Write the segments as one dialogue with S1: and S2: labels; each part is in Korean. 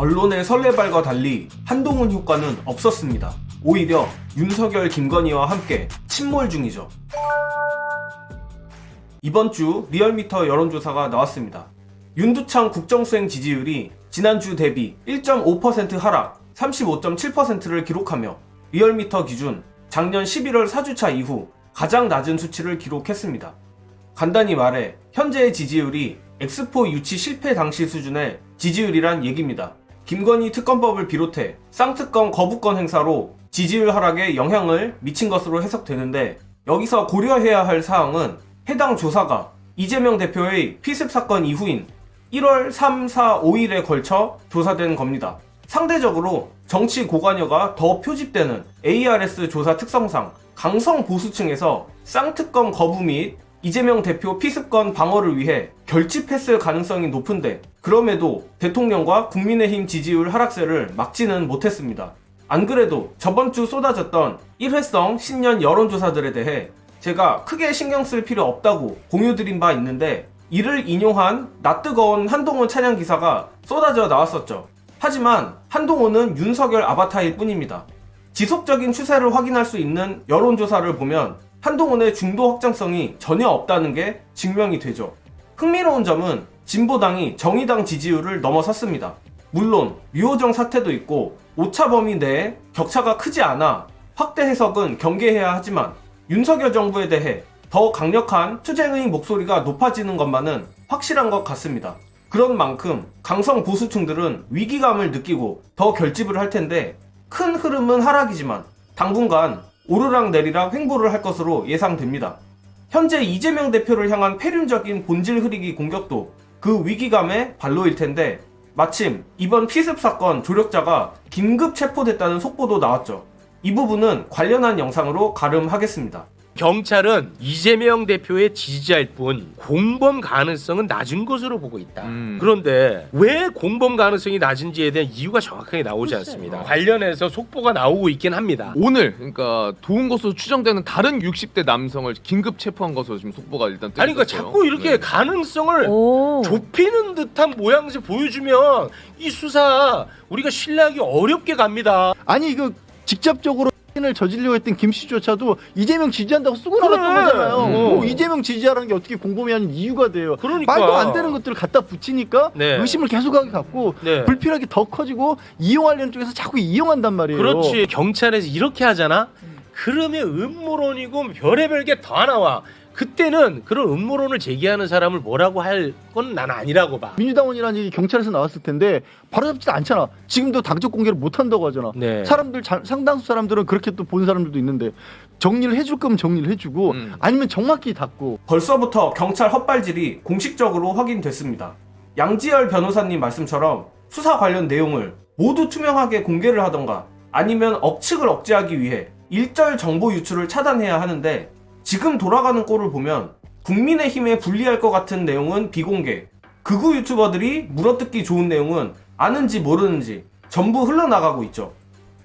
S1: 언론의 설레발과 달리 한동훈 효과는 없었습니다. 오히려 윤석열, 김건희와 함께 침몰 중이죠. 이번 주 리얼미터 여론조사가 나왔습니다. 윤두창 국정수행 지지율이 지난주 대비 1.5% 하락 35.7%를 기록하며 리얼미터 기준 작년 11월 4주차 이후 가장 낮은 수치를 기록했습니다. 간단히 말해 현재의 지지율이 엑스포 유치 실패 당시 수준의 지지율이란 얘기입니다. 김건희 특검법을 비롯해 쌍특검 거부권 행사로 지지율 하락에 영향을 미친 것으로 해석되는데, 여기서 고려해야 할 사항은 해당 조사가 이재명 대표의 피습 사건 이후인 1월 3, 4, 5일에 걸쳐 조사된 겁니다. 상대적으로 정치 고관여가 더 표집되는 ARS 조사 특성상 강성 보수층에서 쌍특검 거부 및 이재명 대표 피습권 방어를 위해 결집했을 가능성이 높은데, 그럼에도 대통령과 국민의힘 지지율 하락세를 막지는 못했습니다. 안 그래도 저번 주 쏟아졌던 일회성 신년 여론조사들에 대해 제가 크게 신경 쓸 필요 없다고 공유드린 바 있는데, 이를 인용한 낯뜨거운 한동훈 찬양 기사가 쏟아져 나왔었죠. 하지만 한동훈은 윤석열 아바타일 뿐입니다. 지속적인 추세를 확인할 수 있는 여론조사를 보면 한동훈의 중도 확장성이 전혀 없다는 게 증명이 되죠. 흥미로운 점은 진보당이 정의당 지지율을 넘어섰습니다. 물론 류호정 사태도 있고 오차 범위 내에 격차가 크지 않아 확대 해석은 경계해야 하지만, 윤석열 정부에 대해 더 강력한 투쟁의 목소리가 높아지는 것만은 확실한 것 같습니다. 그런 만큼 강성 보수층들은 위기감을 느끼고 더 결집을 할 텐데, 큰 흐름은 하락이지만 당분간 오르락 내리락 횡보를 할 것으로 예상됩니다. 현재 이재명 대표를 향한 폐륜적인 본질 흐리기 공격도 그 위기감의 발로일 텐데, 마침 이번 피습 사건 조력자가 긴급 체포됐다는 속보도 나왔죠. 이 부분은 관련한 영상으로 가름하겠습니다.
S2: 경찰은 이재명 대표의 지지자일 뿐 공범 가능성은 낮은 것으로 보고 있다. 그런데 왜 공범 가능성이 낮은지에 대한 이유가 정확하게 나오지 않습니다. 관련해서 속보가 나오고 있긴 합니다.
S3: 오늘 그러니까 도운 것으로 추정되는 다른 60대 남성을 긴급 체포한 것으로 지금 속보가 일단 뜨고
S2: 아니 그러니까
S3: 있어요.
S2: 자꾸 이렇게 가능성을 좁히는 듯한 모양새 보여주면 이 수사 우리가 신뢰하기 어렵게 갑니다.
S4: 아니 이거 직접적으로 을 저지르려고 했던 김 씨조차도 이재명 지지한다고 쓰고 나갔던 거잖아요. 뭐 이재명 지지하라는 게 어떻게 공범이라는 이유가 돼요.
S2: 그러니까.
S4: 말도 안 되는 것들을 갖다 붙이니까
S2: 네.
S4: 의심을 계속하게 갖고
S2: 네.
S4: 불필요하게 더 커지고 이용하려는 쪽에서 자꾸 이용한단 말이에요.
S2: 그렇지. 경찰에서 이렇게 하잖아. 그러면 음모론이고 별의별 게 다 나와. 그때는 그런 음모론을 제기하는 사람을 뭐라고 할 건 난 아니라고 봐.
S4: 민주당원이라는 얘기 경찰에서 나왔을 텐데 바로 잡지도 않잖아. 지금도 당적 공개를 못 한다고 하잖아.
S2: 네.
S4: 사람들 상당수 사람들은 그렇게 또 본 사람들도 있는데, 정리를 해줄 거면 정리를 해주고 아니면 정막히 닫고.
S1: 벌써부터 경찰 헛발질이 공식적으로 확인됐습니다. 양지열 변호사님 말씀처럼 수사 관련 내용을 모두 투명하게 공개를 하던가 아니면 억측을 억제하기 위해 일절 정보 유출을 차단해야 하는데, 지금 돌아가는 꼴을 보면 국민의힘에 불리할 것 같은 내용은 비공개, 극우 유튜버들이 물어뜯기 좋은 내용은 아는지 모르는지 전부 흘러나가고 있죠.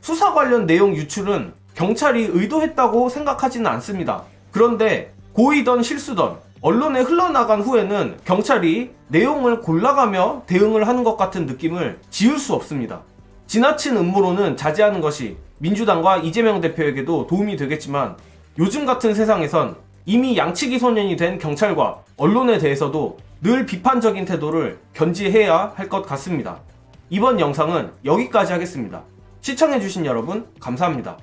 S1: 수사 관련 내용 유출은 경찰이 의도했다고 생각하지는 않습니다. 그런데 고의던 실수던 언론에 흘러나간 후에는 경찰이 내용을 골라가며 대응을 하는 것 같은 느낌을 지울 수 없습니다. 지나친 음모론은 자제하는 것이 민주당과 이재명 대표에게도 도움이 되겠지만, 요즘 같은 세상에선 이미 양치기 소년이 된 경찰과 언론에 대해서도 늘 비판적인 태도를 견지해야 할 것 같습니다. 이번 영상은 여기까지 하겠습니다. 시청해주신 여러분 감사합니다.